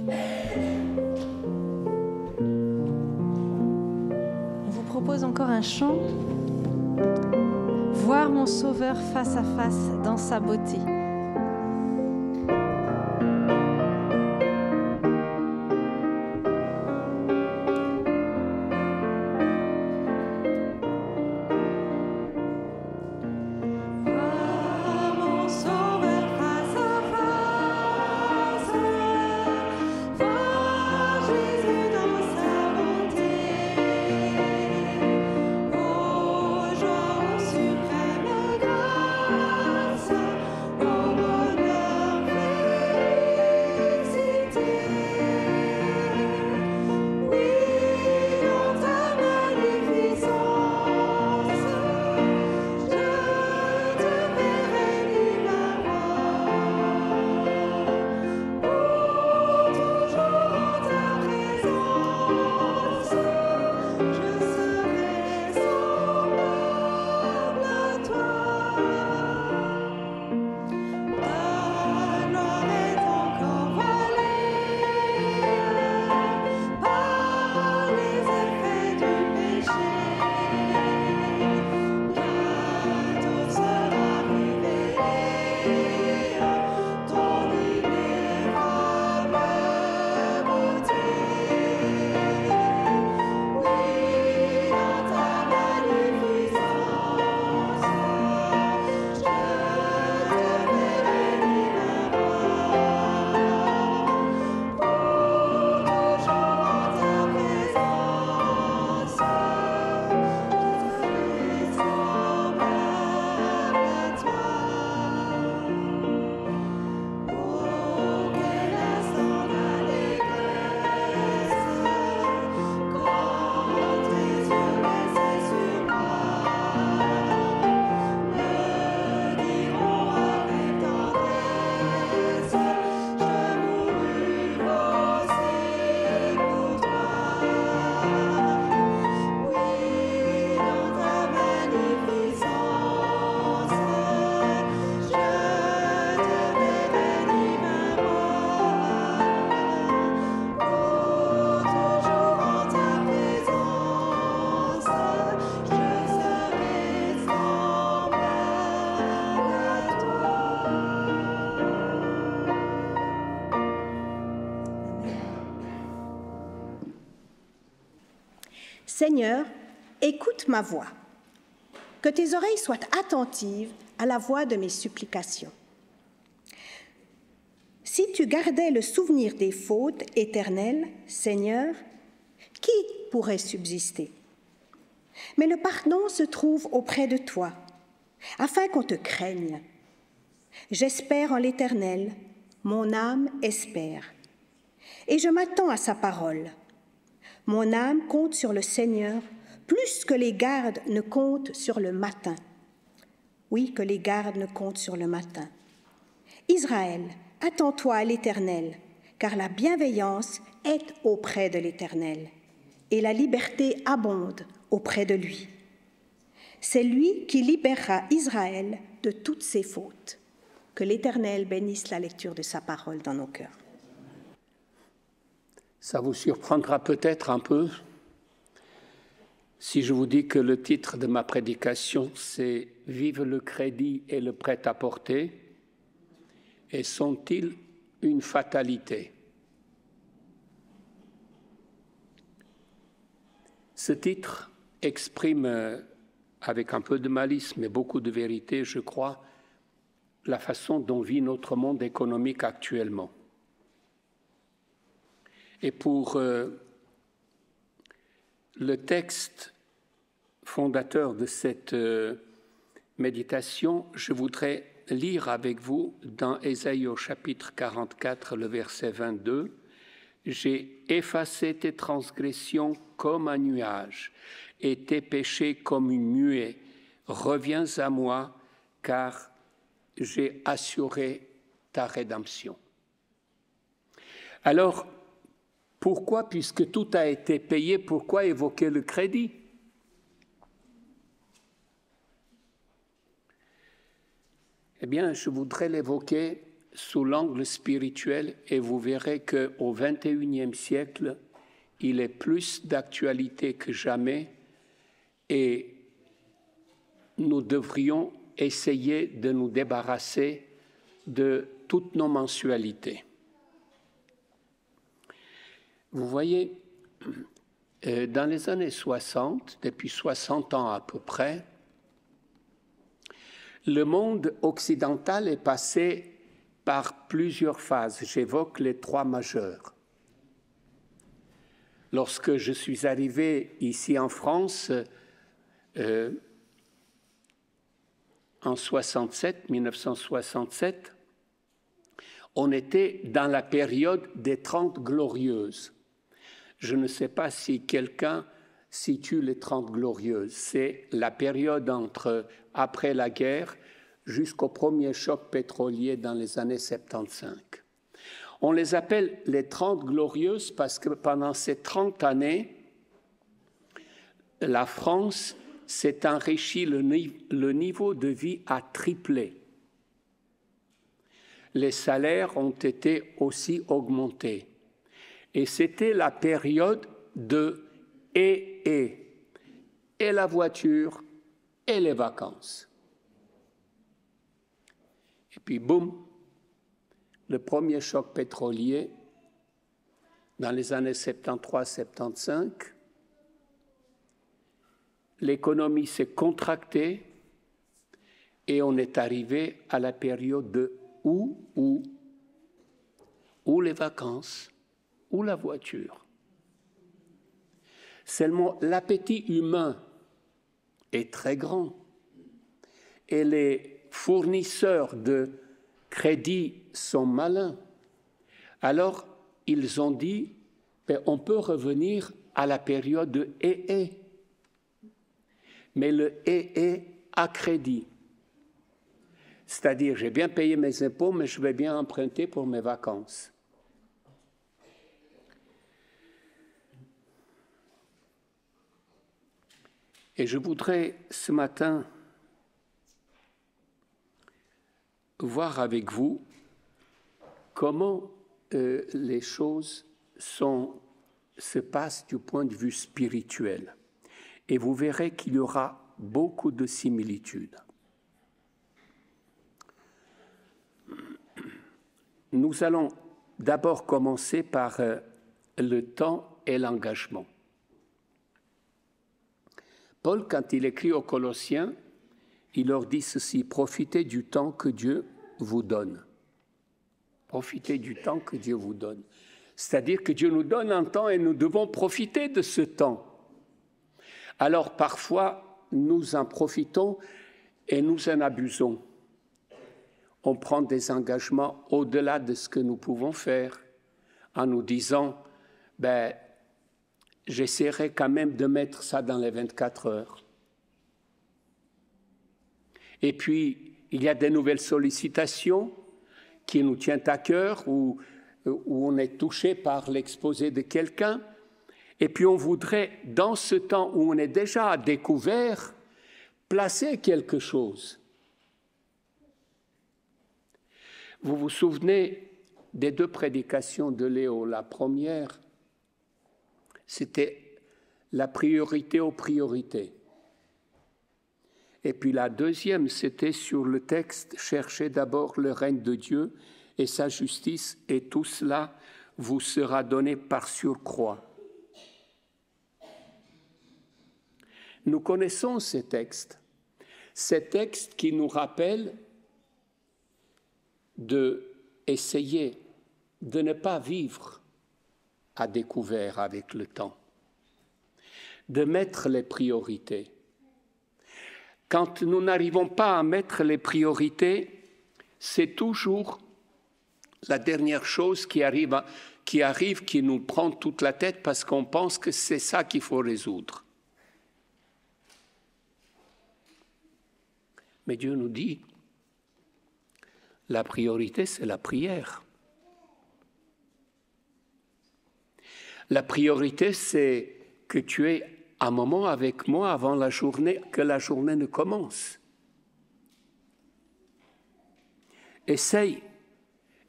On vous propose encore un chant. Voir mon Sauveur face à face dans sa beauté. Seigneur, écoute ma voix, que tes oreilles soient attentives à la voix de mes supplications. Si tu gardais le souvenir des fautes éternelles, Seigneur, qui pourrait subsister? Mais le pardon se trouve auprès de toi, afin qu'on te craigne. J'espère en l'Éternel, mon âme espère, et je m'attends à sa parole. Mon âme compte sur le Seigneur, plus que les gardes ne comptent sur le matin. Oui, que les gardes ne comptent sur le matin. Israël, attends-toi à l'Éternel, car la bienveillance est auprès de l'Éternel, et la liberté abonde auprès de lui. C'est lui qui libérera Israël de toutes ses fautes. Que l'Éternel bénisse la lecture de sa parole dans nos cœurs. Ça vous surprendra peut-être un peu si je vous dis que le titre de ma prédication, c'est « Vive le crédit et le prêt-à-porter, et sont-ils une fatalité ?» Ce titre exprime, avec un peu de malice, mais beaucoup de vérité, je crois, la façon dont vit notre monde économique actuellement. Et pour le texte fondateur de cette méditation, je voudrais lire avec vous dans Ésaïe au chapitre 44, le verset 22, « J'ai effacé tes transgressions comme un nuage et tes péchés comme une nuée. Reviens à moi, car j'ai assuré ta rédemption. » Alors, pourquoi, puisque tout a été payé, pourquoi évoquer le crédit? Eh bien, je voudrais l'évoquer sous l'angle spirituel et vous verrez qu'au XXIe siècle, il est plus d'actualité que jamais et nous devrions essayer de nous débarrasser de toutes nos mensualités. Vous voyez, dans les années 60, depuis 60 ans à peu près, le monde occidental est passé par plusieurs phases. J'évoque les 3 majeures. Lorsque je suis arrivé ici en France, en 1967, on était dans la période des 30 glorieuses. Je ne sais pas si quelqu'un situe les 30 glorieuses. C'est la période après la guerre jusqu'au premier choc pétrolier dans les années 75. On les appelle les 30 glorieuses parce que pendant ces 30 années, la France s'est enrichie, le niveau de vie a triplé. Les salaires ont été aussi augmentés. Et c'était la période de et la voiture et les vacances. Et puis, boum, le premier choc pétrolier dans les années 73-75, l'économie s'est contractée et on est arrivé à la période de ou les vacances ou la voiture. Seulement, l'appétit humain est très grand et les fournisseurs de crédit sont malins. Alors, ils ont dit, on peut revenir à la période de et. Mais le et à crédit. C'est-à-dire, j'ai bien payé mes impôts, mais je vais bien emprunter pour mes vacances. Et je voudrais ce matin voir avec vous comment les choses se passent du point de vue spirituel. Et vous verrez qu'il y aura beaucoup de similitudes. Nous allons d'abord commencer par le temps et l'engagement. Paul, quand il écrit aux Colossiens, il leur dit ceci: profitez du temps que Dieu vous donne. Profitez du temps que Dieu vous donne. C'est-à-dire que Dieu nous donne un temps et nous devons profiter de ce temps. Alors parfois, nous en profitons et nous en abusons. On prend des engagements au-delà de ce que nous pouvons faire en nous disant j'essaierai quand même de mettre ça dans les 24 heures. Et puis, il y a des nouvelles sollicitations qui nous tiennent à cœur ou on est touché par l'exposé de quelqu'un. Et puis, on voudrait, dans ce temps où on est déjà à découvert, placer quelque chose. Vous vous souvenez des 2 prédications de Léo. La première, c'était la priorité aux priorités. Et puis la deuxième, c'était sur le texte « Cherchez d'abord le règne de Dieu et sa justice, et tout cela vous sera donné par surcroît. » Nous connaissons ces textes qui nous rappellent d'essayer de ne pas vivre à découvert avec le temps, de mettre les priorités. Quand nous n'arrivons pas à mettre les priorités, c'est toujours la dernière chose qui arrive, qui nous prend toute la tête parce qu'on pense que c'est ça qu'il faut résoudre. Mais Dieu nous dit, la priorité, c'est la prière. La priorité, c'est que tu aies un moment avec moi avant la journée, que la journée ne commence. Essaye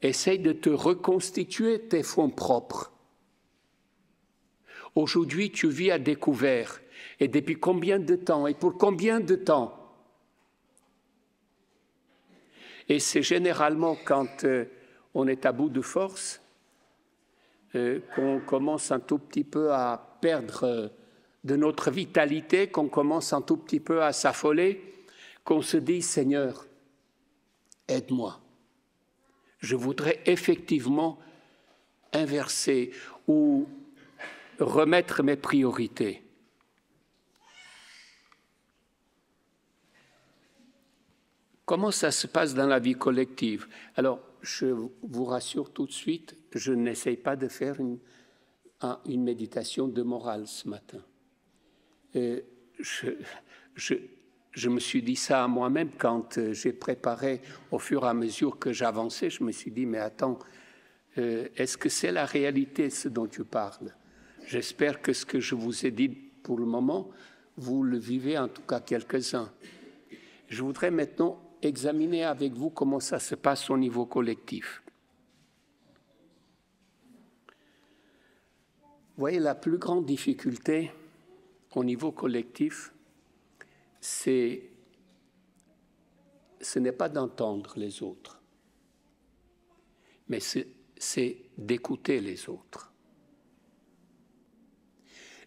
Essaye de te reconstituer tes fonds propres. Aujourd'hui, tu vis à découvert. Et depuis combien de temps? Et pour combien de temps? Et c'est généralement quand on est à bout de force qu'on commence un tout petit peu à perdre de notre vitalité, qu'on commence un tout petit peu à s'affoler, qu'on se dit « Seigneur, aide-moi. Je voudrais effectivement inverser ou remettre mes priorités. » Comment ça se passe dans la vie collective? Alors, je vous rassure tout de suite, je n'essaye pas de faire une méditation de morale ce matin. Je me suis dit ça à moi-même quand j'ai préparé, au fur et à mesure que j'avançais, je me suis dit, mais attends, est-ce que c'est la réalité ce dont tu parles? J'espère que ce que je vous ai dit pour le moment, vous le vivez en tout cas quelques-uns. Je voudrais maintenant examiner avec vous comment ça se passe au niveau collectif. Vous voyez, la plus grande difficulté au niveau collectif, ce n'est pas d'entendre les autres, mais c'est d'écouter les autres.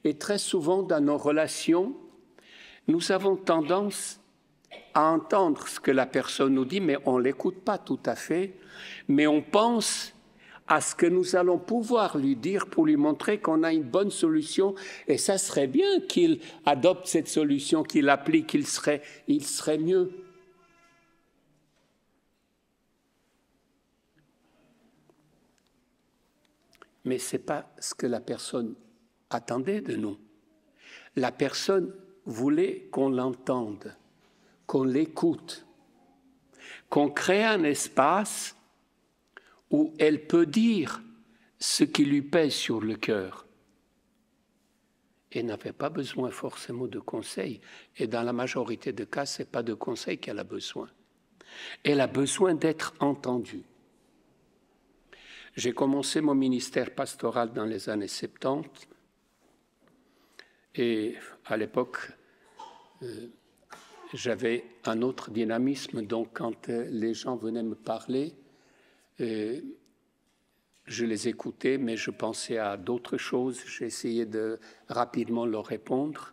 Et très souvent, dans nos relations, nous avons tendance à entendre ce que la personne nous dit, mais on ne l'écoute pas tout à fait, mais on pense à ce que nous allons pouvoir lui dire pour lui montrer qu'on a une bonne solution, et ça serait bien qu'il adopte cette solution, qu'il l'applique, il serait mieux. Mais ce n'est pas ce que la personne attendait de nous. La personne voulait qu'on l'entende, qu'on l'écoute, qu'on crée un espace où elle peut dire ce qui lui pèse sur le cœur. Elle n'avait pas besoin forcément de conseils, et dans la majorité des cas, ce n'est pas de conseils qu'elle a besoin. Elle a besoin d'être entendue. J'ai commencé mon ministère pastoral dans les années 70, et à l'époque, j'avais un autre dynamisme, donc quand les gens venaient me parler, je les écoutais, mais je pensais à d'autres choses, j'essayais de rapidement leur répondre.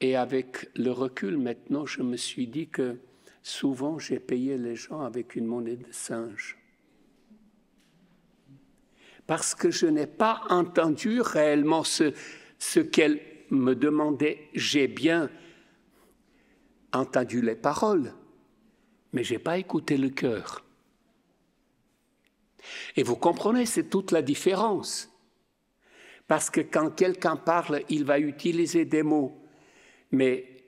Et avec le recul maintenant, je me suis dit que souvent j'ai payé les gens avec une monnaie de singe. Parce que je n'ai pas entendu réellement ce qu'elle me demandait. J'ai bien entendu les paroles, mais je n'ai pas écouté le cœur. Et vous comprenez, c'est toute la différence. Parce que quand quelqu'un parle, il va utiliser des mots. Mais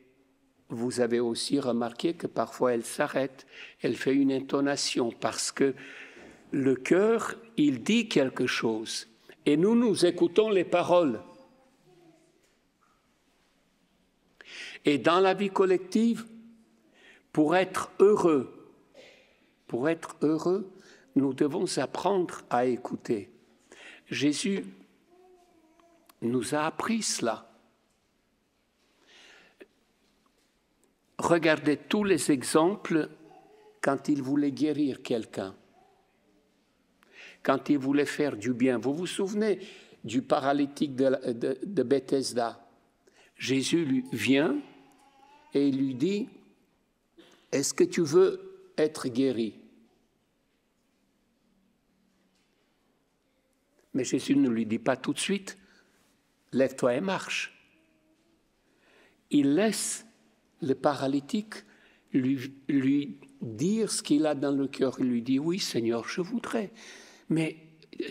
vous avez aussi remarqué que parfois elle s'arrête, elle fait une intonation, parce que le cœur, il dit quelque chose. Et nous écoutons les paroles. Et dans la vie collective, pour être heureux, nous devons apprendre à écouter. Jésus nous a appris cela. Regardez tous les exemples quand il voulait guérir quelqu'un, quand il voulait faire du bien. Vous vous souvenez du paralytique de Bethesda? Jésus lui vient et il lui dit, « Est-ce que tu veux être guéri ?» Mais Jésus ne lui dit pas tout de suite, « Lève-toi et marche ». Il laisse le paralytique lui dire ce qu'il a dans le cœur. Il lui dit, « Oui, Seigneur, je voudrais. Mais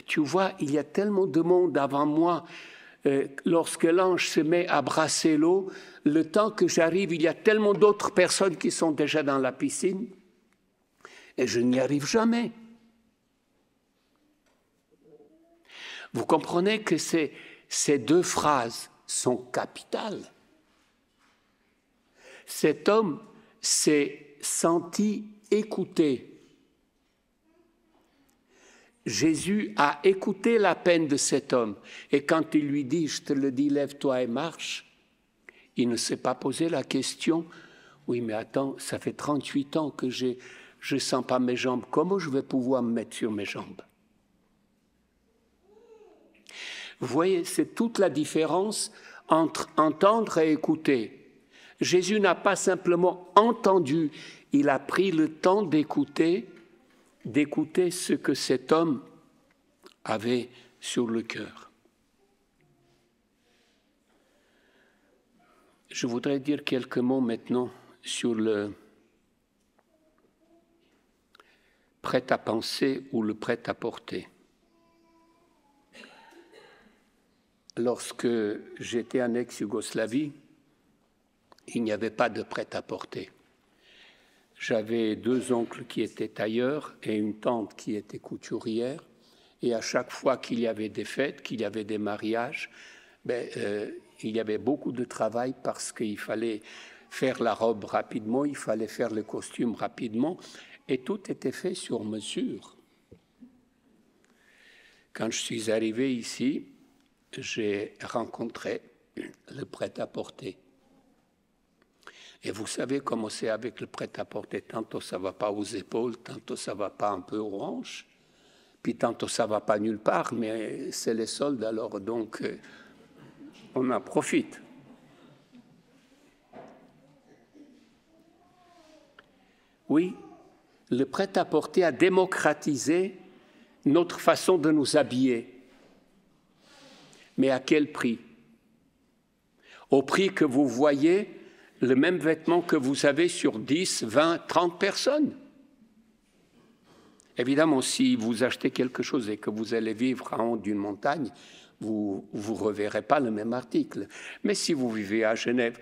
tu vois, il y a tellement de monde avant moi. Lorsque l'ange se met à brasser l'eau, le temps que j'arrive, il y a tellement d'autres personnes qui sont déjà dans la piscine et je n'y arrive jamais. » Vous comprenez que ces deux phrases sont capitales. Cet homme s'est senti écouté. Jésus a écouté la peine de cet homme. Et quand il lui dit, je te le dis, lève-toi et marche, il ne s'est pas posé la question, oui, mais attends, ça fait 38 ans que je ne sens pas mes jambes, comment je vais pouvoir me mettre sur mes jambes? Vous voyez, c'est toute la différence entre entendre et écouter. Jésus n'a pas simplement entendu, il a pris le temps d'écouter ce que cet homme avait sur le cœur. Je voudrais dire quelques mots maintenant sur le prêt-à-penser ou le prêt-à-porter. Lorsque j'étais en ex-Yougoslavie, il n'y avait pas de prêt-à-porter. J'avais 2 oncles qui étaient tailleurs et une tante qui était couturière. Et à chaque fois qu'il y avait des fêtes, qu'il y avait des mariages, il y avait beaucoup de travail parce qu'il fallait faire la robe rapidement, il fallait faire le costume rapidement. Et tout était fait sur mesure. Quand je suis arrivé ici, j'ai rencontré le prêt-à-porter. Et vous savez comment c'est avec le prêt-à-porter. Tantôt ça ne va pas aux épaules, tantôt ça ne va pas un peu aux hanches, puis tantôt ça ne va pas nulle part, mais c'est les soldes alors, donc on en profite. Oui, le prêt-à-porter a démocratisé notre façon de nous habiller. Mais à quel prix? Au prix que vous voyez le même vêtement que vous avez sur 10, 20, 30 personnes. Évidemment, si vous achetez quelque chose et que vous allez vivre en haut d'une montagne, vous ne reverrez pas le même article. Mais si vous vivez à Genève,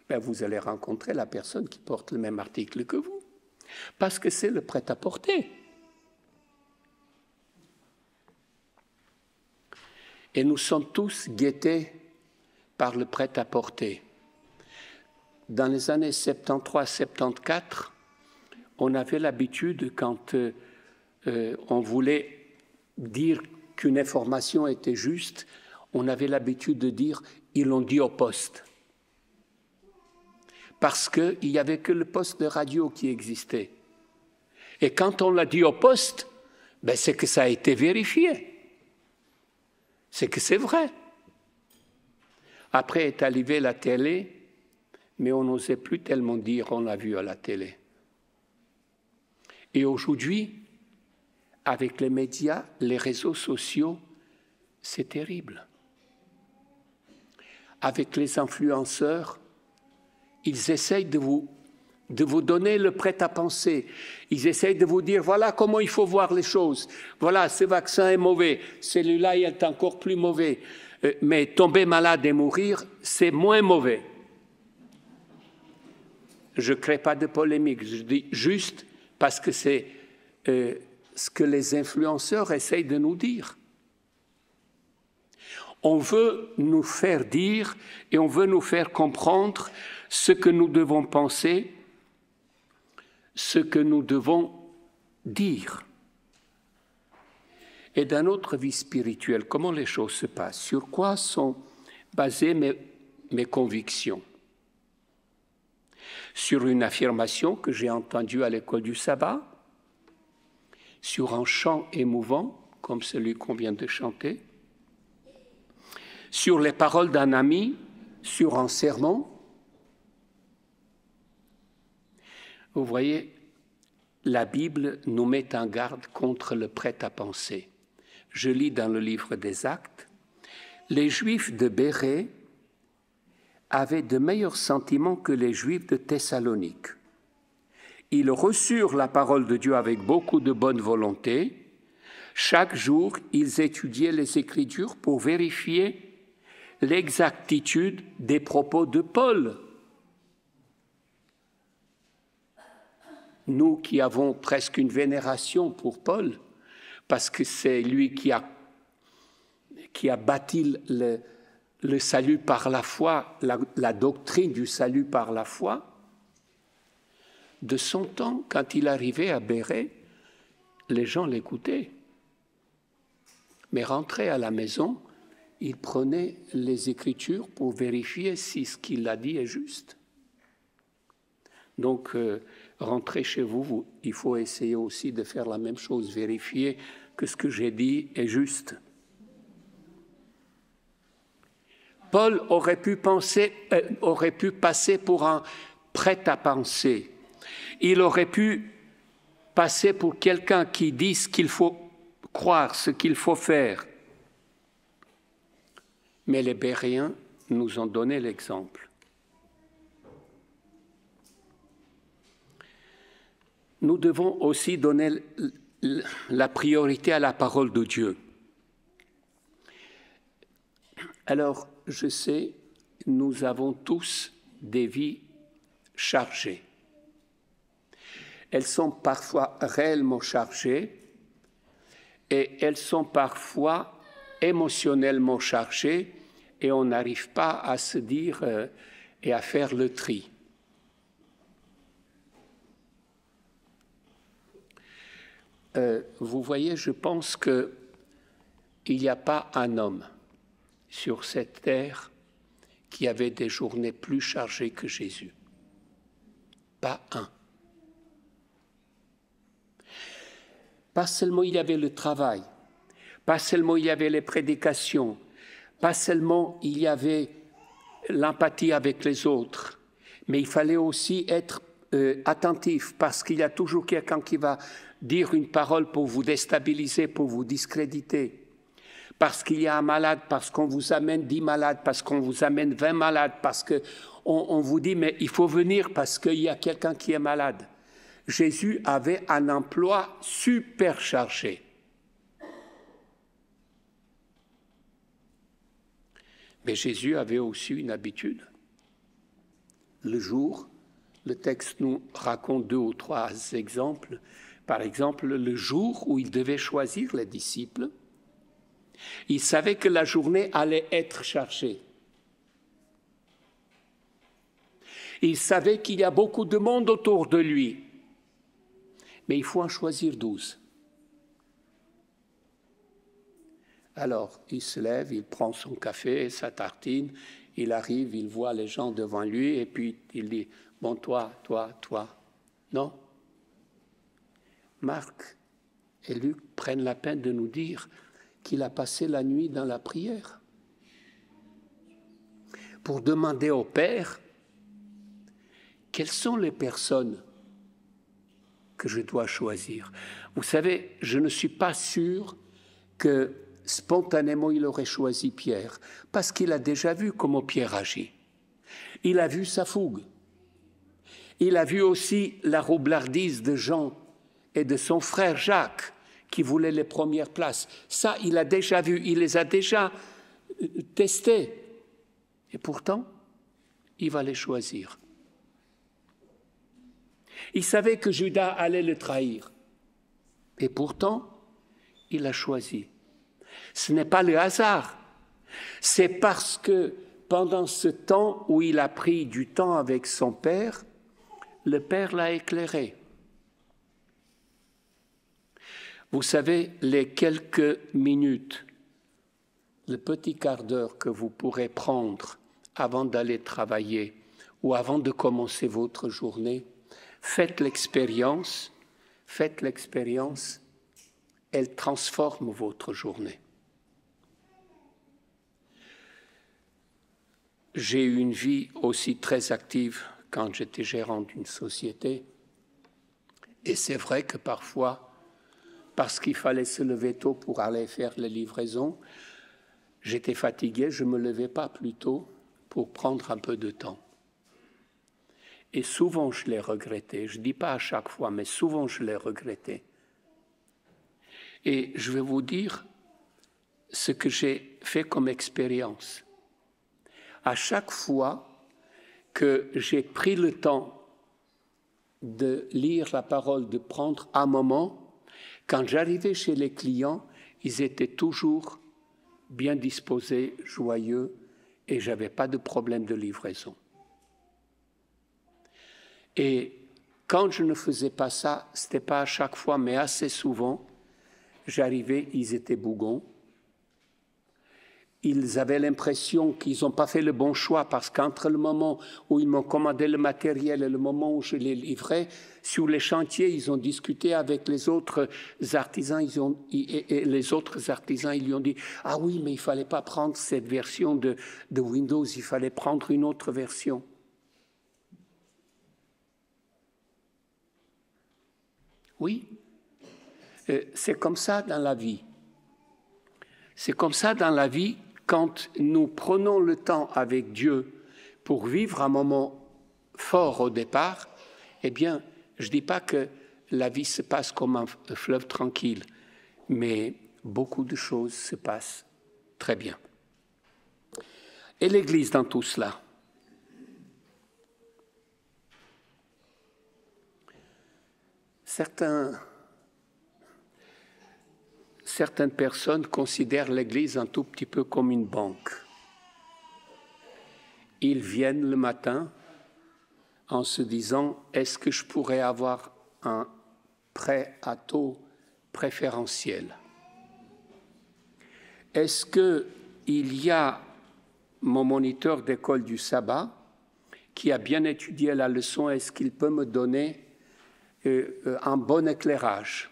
vous allez rencontrer la personne qui porte le même article que vous. Parce que c'est le prêt-à-porter. Et nous sommes tous guettés par le prêt-à-porter. Dans les années 73-74, on avait l'habitude, quand on voulait dire qu'une information était juste, on avait l'habitude de dire « ils l'ont dit au poste ». Parce qu'il n'y avait que le poste de radio qui existait. Et quand on l'a dit au poste, c'est que ça a été vérifié. C'est que c'est vrai. Après est arrivée la télé, mais on n'osait plus tellement dire on l'a vu à la télé. Et aujourd'hui, avec les médias, les réseaux sociaux, c'est terrible. Avec les influenceurs, ils essayent de vous donner le prêt-à-penser. Ils essayent de vous dire, voilà comment il faut voir les choses. Voilà, ce vaccin est mauvais, celui-là est encore plus mauvais. Mais tomber malade et mourir, c'est moins mauvais. Je ne crée pas de polémique, je dis juste parce que c'est ce que les influenceurs essayent de nous dire. On veut nous faire dire et on veut nous faire comprendre ce que nous devons penser, ce que nous devons dire. Et dans notre vie spirituelle, comment les choses se passent? Sur quoi sont basées mes convictions? Sur une affirmation que j'ai entendue à l'école du sabbat? Sur un chant émouvant, comme celui qu'on vient de chanter? Sur les paroles d'un ami? Sur un sermon? Vous voyez, la Bible nous met en garde contre le prêt-à-penser. Je lis dans le livre des Actes, les Juifs de Bérée avaient de meilleurs sentiments que les Juifs de Thessalonique. Ils reçurent la parole de Dieu avec beaucoup de bonne volonté. Chaque jour, ils étudiaient les Écritures pour vérifier l'exactitude des propos de Paul. Nous qui avons presque une vénération pour Paul, parce que c'est lui qui a bâti le salut par la foi, la doctrine du salut par la foi. De son temps, quand il arrivait à Bérée, les gens l'écoutaient. Mais rentré à la maison, il prenait les Écritures pour vérifier si ce qu'il a dit est juste. Donc, rentrez chez vous, il faut essayer aussi de faire la même chose, vérifier que ce que j'ai dit est juste. Paul aurait pu passer pour un prêt-à-penser. Il aurait pu passer pour quelqu'un qui dit ce qu'il faut croire, ce qu'il faut faire. Mais les Béréens nous ont donné l'exemple. Nous devons aussi donner la priorité à la parole de Dieu. Alors, je sais, nous avons tous des vies chargées. Elles sont parfois réellement chargées et elles sont parfois émotionnellement chargées et on n'arrive pas à se dire et à faire le tri. Vous voyez, je pense qu'il n'y a pas un homme sur cette terre qui avait des journées plus chargées que Jésus. Pas un. Pas seulement il y avait le travail, pas seulement il y avait les prédications, pas seulement il y avait l'empathie avec les autres, mais il fallait aussi être attentif parce qu'il y a toujours quelqu'un qui va dire une parole pour vous déstabiliser, pour vous discréditer. Parce qu'il y a un malade, parce qu'on vous amène 10 malades, parce qu'on vous amène 20 malades, parce qu'on vous dit, mais il faut venir parce qu'il y a quelqu'un qui est malade. Jésus avait un emploi super chargé. Mais Jésus avait aussi une habitude. Le jour, le texte nous raconte 2 ou 3 exemples. Par exemple, le jour où il devait choisir les disciples, il savait que la journée allait être chargée. Il savait qu'il y a beaucoup de monde autour de lui. Mais il faut en choisir 12. Alors, il se lève, il prend son café, sa tartine, il arrive, il voit les gens devant lui, et puis il dit, bon, toi. Non. Marc et Luc prennent la peine de nous dire qu'il a passé la nuit dans la prière pour demander au Père quelles sont les personnes que je dois choisir. Vous savez, je ne suis pas sûr que spontanément il aurait choisi Pierre, parce qu'il a déjà vu comment Pierre agit. Il a vu sa fougue. Il a vu aussi la roublardise de Jean et de son frère Jacques, qui voulaient les premières places. Ça, il a déjà vu, il les a déjà testés. Et pourtant, il va les choisir. Il savait que Judas allait le trahir. Et pourtant, il a choisi. Ce n'est pas le hasard. C'est parce que pendant ce temps où il a pris du temps avec son père, le Père l'a éclairé. Vous savez, les quelques minutes, le petit quart d'heure que vous pourrez prendre avant d'aller travailler ou avant de commencer votre journée, faites l'expérience, elle transforme votre journée. J'ai eu une vie aussi très active quand j'étais gérant d'une société, et c'est vrai que parfois, parce qu'il fallait se lever tôt pour aller faire les livraisons, j'étais fatigué, je ne me levais pas plus tôt pour prendre un peu de temps. Et souvent, je l'ai regretté. Je ne dis pas à chaque fois, mais souvent, je l'ai regretté. Et je vais vous dire ce que j'ai fait comme expérience. À chaque fois que j'ai pris le temps de lire la parole, de prendre un moment, quand j'arrivais chez les clients, ils étaient toujours bien disposés, joyeux, et je n'avais pas de problème de livraison. Et quand je ne faisais pas ça, ce n'était pas à chaque fois, mais assez souvent, j'arrivais, ils étaient bougons, ils avaient l'impression qu'ils n'ont pas fait le bon choix parce qu'entre le moment où ils m'ont commandé le matériel et le moment où je l'ai livré, sur les chantiers, ils ont discuté avec les autres artisans. Et les autres artisans, ils lui ont dit « Ah oui, mais il ne fallait pas prendre cette version de Windows, il fallait prendre une autre version. » Oui, c'est comme ça dans la vie. C'est comme ça dans la vie quand nous prenons le temps avec Dieu pour vivre un moment fort au départ. Eh bien, je ne dis pas que la vie se passe comme un fleuve tranquille, mais beaucoup de choses se passent très bien. Et l'Église dans tout cela? Certaines personnes considèrent l'Église un tout petit peu comme une banque. Ils viennent le matin en se disant « Est-ce que je pourrais avoir un prêt à taux préférentiel? Est-ce qu'il y a mon moniteur d'école du sabbat qui a bien étudié la leçon, est-ce qu'il peut me donner un bon éclairage?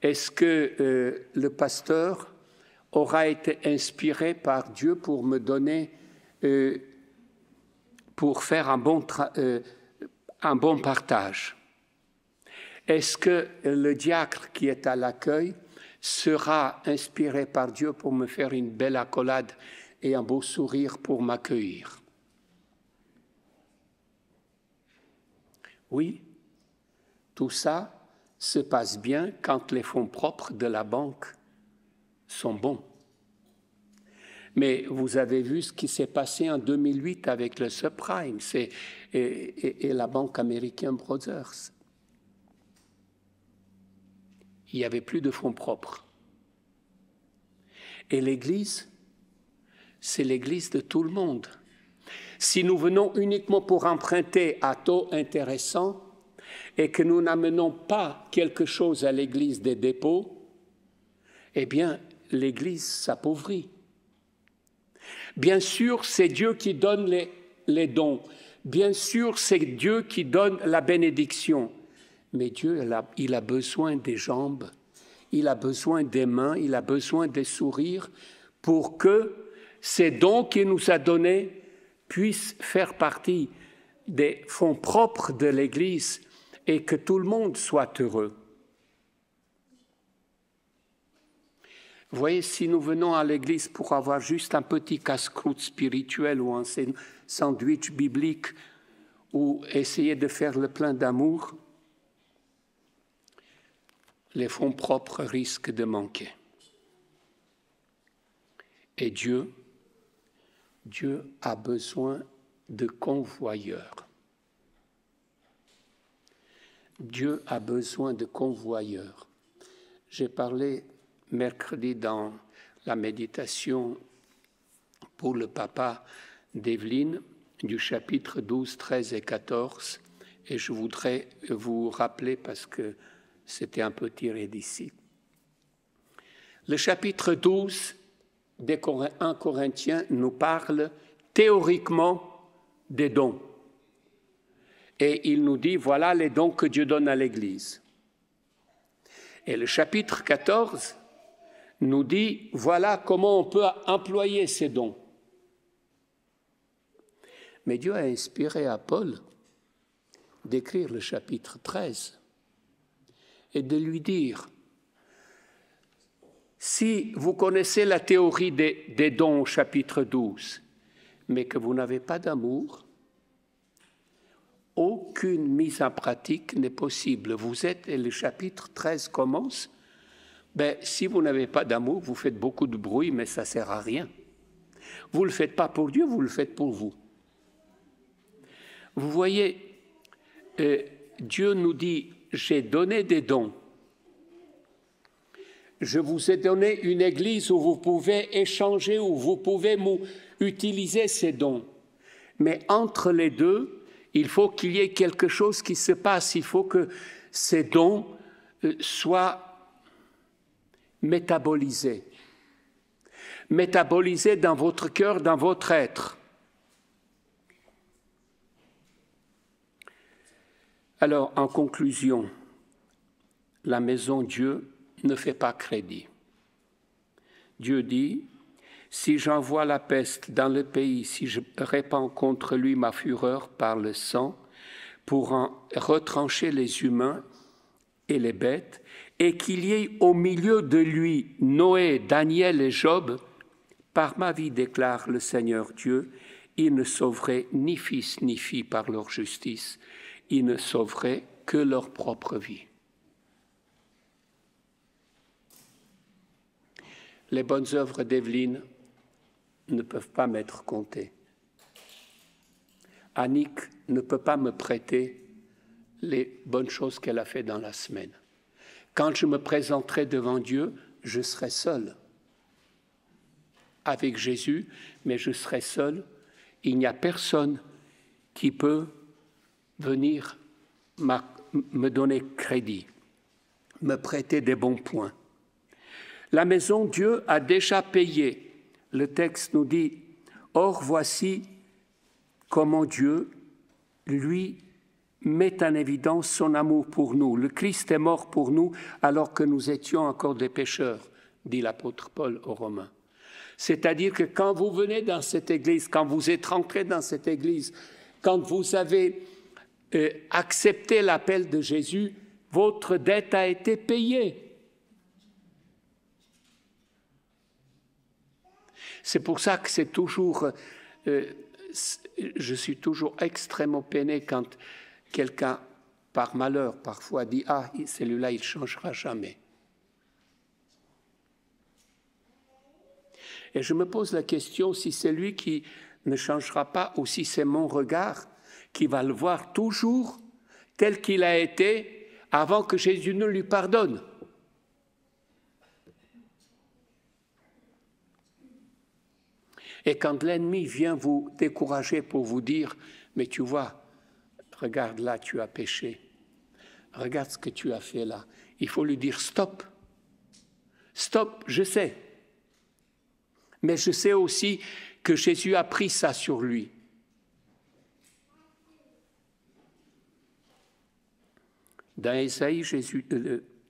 Est-ce que le pasteur aura été inspiré par Dieu pour me donner, pour faire un bon partage? Est-ce que le diacre qui est à l'accueil sera inspiré par Dieu pour me faire une belle accolade et un beau sourire pour m'accueillir? Oui, tout ça se passe bien quand les fonds propres de la banque sont bons. Mais vous avez vu ce qui s'est passé en 2008 avec le subprime et la banque américaine Brothers. Il n'y avait plus de fonds propres. Et l'Église, c'est l'Église de tout le monde. Si nous venons uniquement pour emprunter à taux intéressant et que nous n'amenons pas quelque chose à l'Église des dépôts, eh bien, l'Église s'appauvrit. Bien sûr, c'est Dieu qui donne les dons. Bien sûr, c'est Dieu qui donne la bénédiction. Mais Dieu, il a besoin des jambes, il a besoin des mains, il a besoin des sourires pour que ces dons qu'il nous a donnés puissent faire partie des fonds propres de l'Église et que tout le monde soit heureux. Vous voyez, si nous venons à l'Église pour avoir juste un petit casse-croûte spirituel ou un sandwich biblique ou essayer de faire le plein d'amour, les fonds propres risquent de manquer. Et Dieu a besoin de convoyeurs. Dieu a besoin de convoyeurs. J'ai parlé mercredi dans la méditation pour le papa d'Evelyne du chapitre 12, 13 et 14, et je voudrais vous rappeler parce que c'était un peu tiré d'ici. Le chapitre 12 des 1 Corinthiens nous parle théoriquement des dons. Et il nous dit, voilà les dons que Dieu donne à l'Église. Et le chapitre 14 nous dit, voilà comment on peut employer ces dons. Mais Dieu a inspiré à Paul d'écrire le chapitre 13 et de lui dire, si vous connaissez la théorie des dons au chapitre 12, mais que vous n'avez pas d'amour, aucune mise en pratique n'est possible. Vous êtes, et le chapitre 13 commence, si vous n'avez pas d'amour, vous faites beaucoup de bruit, mais ça ne sert à rien. Vous ne le faites pas pour Dieu, vous le faites pour vous. Vous voyez, Dieu nous dit, j'ai donné des dons. Je vous ai donné une église où vous pouvez échanger, où vous pouvez utiliser ces dons. Mais entre les deux, il faut qu'il y ait quelque chose qui se passe. Il faut que ces dons soient métabolisés. métabolisé dans votre cœur, dans votre être. Alors, en conclusion, la maison Dieu ne fait pas crédit. Dieu dit, si j'envoie la peste dans le pays, si je répands contre lui ma fureur par le sang, pour en retrancher les humains et les bêtes, et qu'il y ait au milieu de lui Noé, Daniel et Job, par ma vie, déclare le Seigneur Dieu, ils ne sauveraient ni fils ni fille par leur justice, ils ne sauveraient que leur propre vie. Les bonnes œuvres d'Evelyne ne peuvent pas m'être comptées. Annick ne peut pas me prêter les bonnes choses qu'elle a faites dans la semaine. Quand je me présenterai devant Dieu, je serai seul avec Jésus, mais je serai seul. Il n'y a personne qui peut venir me donner crédit, me prêter des bons points. La maison Dieu a déjà payé. Le texte nous dit, « Or voici comment Dieu, lui, met en évidence son amour pour nous. Le Christ est mort pour nous alors que nous étions encore des pécheurs, dit l'apôtre Paul aux Romains. C'est-à-dire que quand vous venez dans cette église, quand vous êtes rentré dans cette église, quand vous avez accepté l'appel de Jésus, votre dette a été payée. C'est pour ça que c'est toujours, je suis toujours extrêmement peiné quand quelqu'un, par malheur, parfois dit « Ah, celui-là, il ne changera jamais ». Et je me pose la question si c'est lui qui ne changera pas ou si c'est mon regard qui va le voir toujours tel qu'il a été avant que Jésus ne lui pardonne. Et quand l'ennemi vient vous décourager pour vous dire « Mais tu vois, regarde là, tu as péché. Regarde ce que tu as fait là. » Il faut lui dire « Stop. Stop, je sais. » Mais je sais aussi que Jésus a pris ça sur lui. Dans Ésaïe,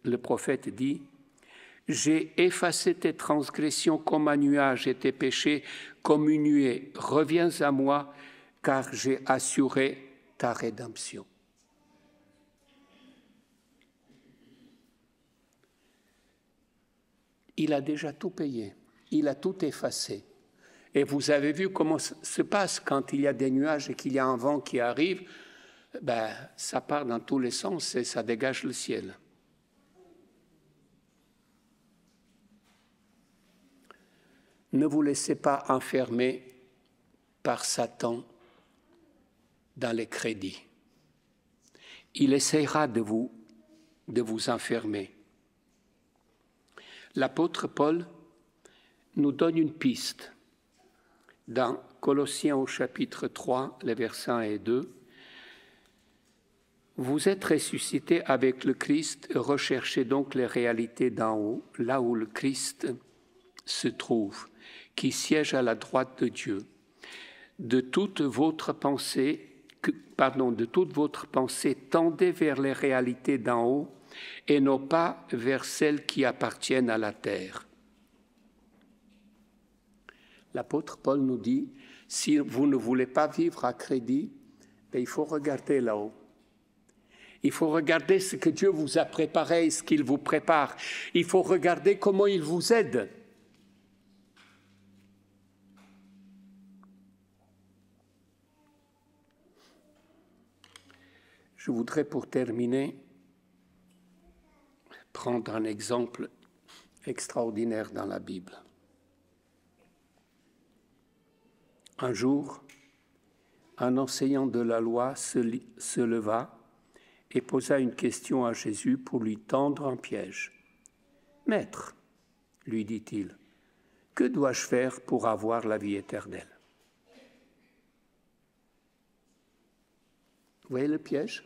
le prophète dit « J'ai effacé tes transgressions comme un nuage et tes péchés comme une nuée. Reviens à moi, car j'ai assuré ta rédemption. » Il a déjà tout payé, il a tout effacé. Et vous avez vu comment se passe quand il y a des nuages et qu'il y a un vent qui arrive, ça part dans tous les sens et ça dégage le ciel. Ne vous laissez pas enfermer par Satan dans les crédits. Il essaiera de vous enfermer. L'apôtre Paul nous donne une piste dans Colossiens au chapitre 3, les versets 1 et 2. Vous êtes ressuscités avec le Christ, recherchez donc les réalités d'en haut, là où le Christ se trouve, qui siège à la droite de Dieu. De toute votre pensée, tendez vers les réalités d'en haut et non pas vers celles qui appartiennent à la terre. L'apôtre Paul nous dit, si vous ne voulez pas vivre à crédit, il faut regarder là-haut. Il faut regarder ce que Dieu vous a préparé et ce qu'il vous prépare. Il faut regarder comment il vous aide. Je voudrais pour terminer prendre un exemple extraordinaire dans la Bible. Un jour, un enseignant de la loi se leva et posa une question à Jésus pour lui tendre un piège. « Maître, lui dit-il, que dois-je faire pour avoir la vie éternelle ?» Vous voyez le piège ?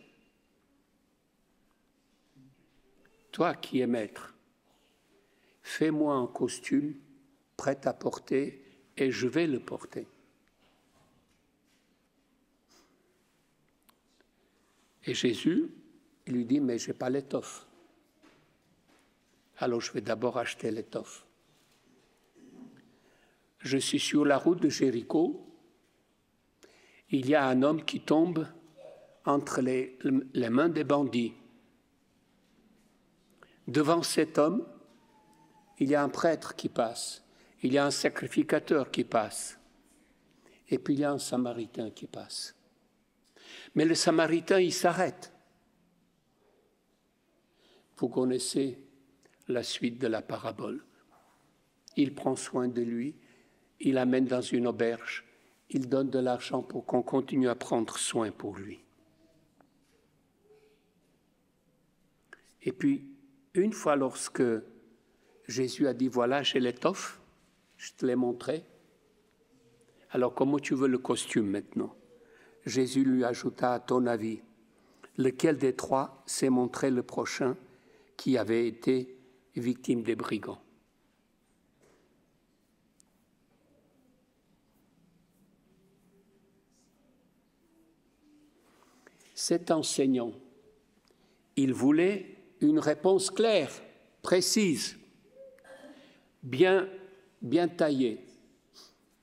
Toi qui es maître, fais-moi un costume prêt-à-porter et je vais le porter. Et Jésus, il lui dit, mais je n'ai pas l'étoffe. Alors je vais d'abord acheter l'étoffe. Je suis sur la route de Jéricho. Il y a un homme qui tombe entre les mains des bandits. Devant cet homme, il y a un prêtre qui passe, il y a un sacrificateur qui passe, et puis il y a un Samaritain qui passe. Mais le Samaritain, il s'arrête. Vous connaissez la suite de la parabole. Il prend soin de lui, il l'amène dans une auberge, il donne de l'argent pour qu'on continue à prendre soin pour lui. Et puis, une fois lorsque Jésus a dit, voilà, j'ai l'étoffe, je te l'ai montré. Alors, comment tu veux le costume maintenant? Jésus lui ajouta, à ton avis, lequel des trois s'est montré le prochain qui avait été victime des brigands? Cet enseignant, il voulait une réponse claire, précise, bien taillée.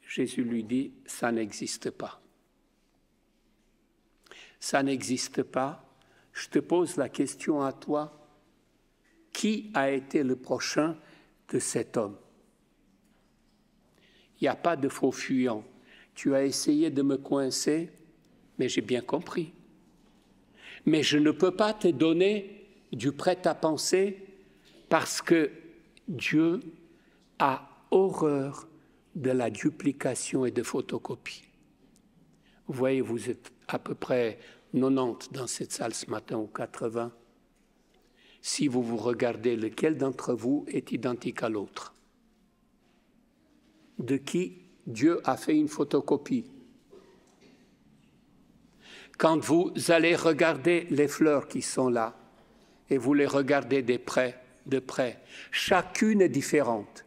Jésus lui dit, ça n'existe pas. Ça n'existe pas. Je te pose la question à toi. Qui a été le prochain de cet homme? Il n'y a pas de faux fuyant. Tu as essayé de me coincer, mais j'ai bien compris. Mais je ne peux pas te donner du prêt-à-penser parce que Dieu a horreur de la duplication et de photocopie. Vous voyez, vous êtes à peu près 90 dans cette salle ce matin, ou 80. Si vous vous regardez, lequel d'entre vous est identique à l'autre? De qui Dieu a fait une photocopie? Quand vous allez regarder les fleurs qui sont là, et vous les regardez de près, chacune est différente.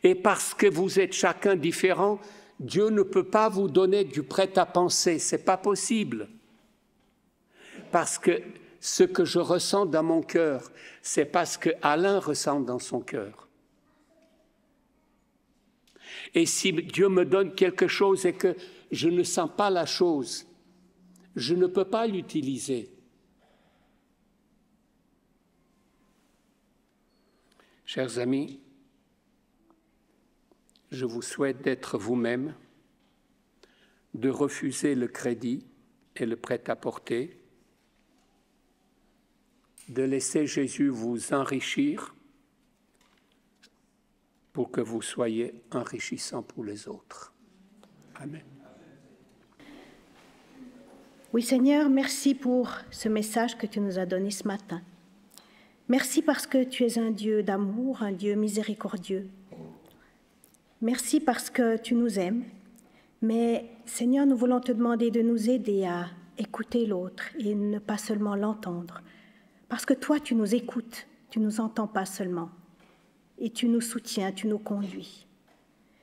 Et parce que vous êtes chacun différent, Dieu ne peut pas vous donner du prêt-à-penser, ce n'est pas possible. Parce que ce que je ressens dans mon cœur, c'est pas ce que Alain ressent dans son cœur. Et si Dieu me donne quelque chose et que je ne sens pas la chose, je ne peux pas l'utiliser. Chers amis, je vous souhaite d'être vous-même, de refuser le crédit et le prêt-à-porter, de laisser Jésus vous enrichir pour que vous soyez enrichissants pour les autres. Amen. Oui, Seigneur, merci pour ce message que tu nous as donné ce matin. Merci parce que tu es un Dieu d'amour, un Dieu miséricordieux. Merci parce que tu nous aimes. Mais, Seigneur, nous voulons te demander de nous aider à écouter l'autre et ne pas seulement l'entendre. Parce que toi, tu nous écoutes, tu ne nous entends pas seulement. Et tu nous soutiens, tu nous conduis.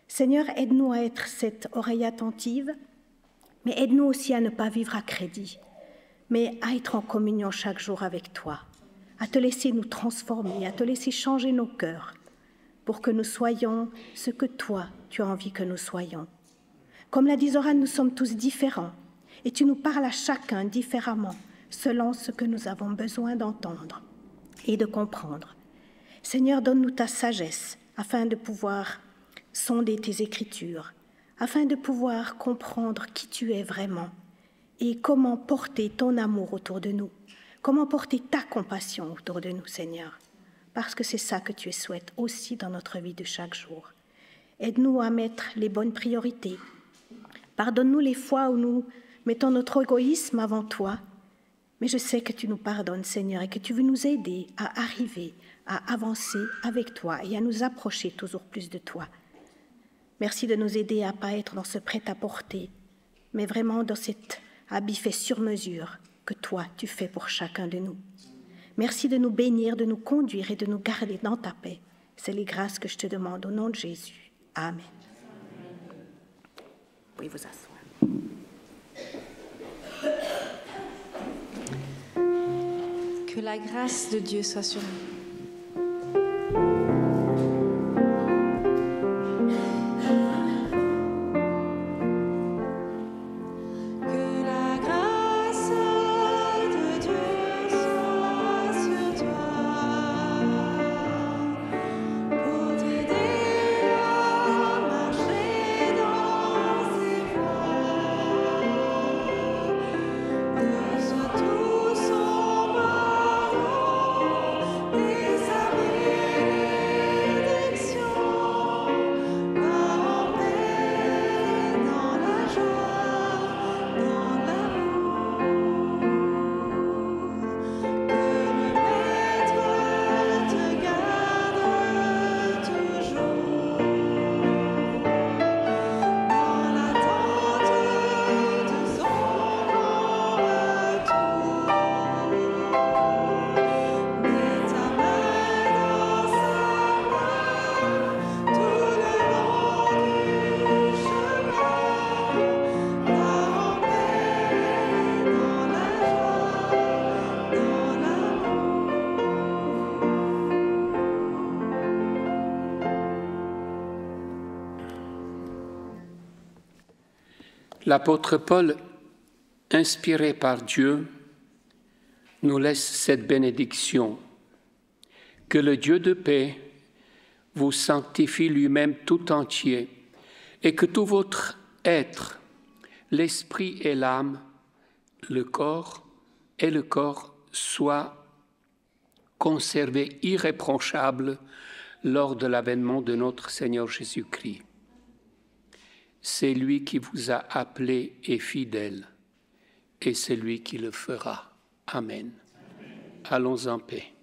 Seigneur, aide-nous à être cette oreille attentive, mais aide-nous aussi à ne pas vivre à crédit, mais à être en communion chaque jour avec toi, à te laisser nous transformer, à te laisser changer nos cœurs, pour que nous soyons ce que toi, tu as envie que nous soyons. Comme l'a dit Zoran, nous sommes tous différents, et tu nous parles à chacun différemment, selon ce que nous avons besoin d'entendre et de comprendre. Seigneur, donne-nous ta sagesse, afin de pouvoir sonder tes Écritures, afin de pouvoir comprendre qui tu es vraiment et comment porter ton amour autour de nous, comment porter ta compassion autour de nous, Seigneur, parce que c'est ça que tu souhaites aussi dans notre vie de chaque jour. Aide-nous à mettre les bonnes priorités. Pardonne-nous les fois où nous mettons notre égoïsme avant toi, mais je sais que tu nous pardonnes, Seigneur, et que tu veux nous aider à arriver, à avancer avec toi et à nous approcher toujours plus de toi. Merci de nous aider à ne pas être dans ce prêt-à-porter, mais vraiment dans cet habit fait sur mesure que toi, tu fais pour chacun de nous. Merci de nous bénir, de nous conduire et de nous garder dans ta paix. C'est les grâces que je te demande au nom de Jésus. Amen. Vous pouvez vous asseoir. Que la grâce de Dieu soit sur nous. L'apôtre Paul, inspiré par Dieu, nous laisse cette bénédiction. Que le Dieu de paix vous sanctifie lui-même tout entier et que tout votre être, l'esprit et l'âme, le corps soient conservés irréprochables lors de l'avènement de notre Seigneur Jésus-Christ. C'est lui qui vous a appelé et fidèle, et c'est lui qui le fera. Amen. Allons en paix.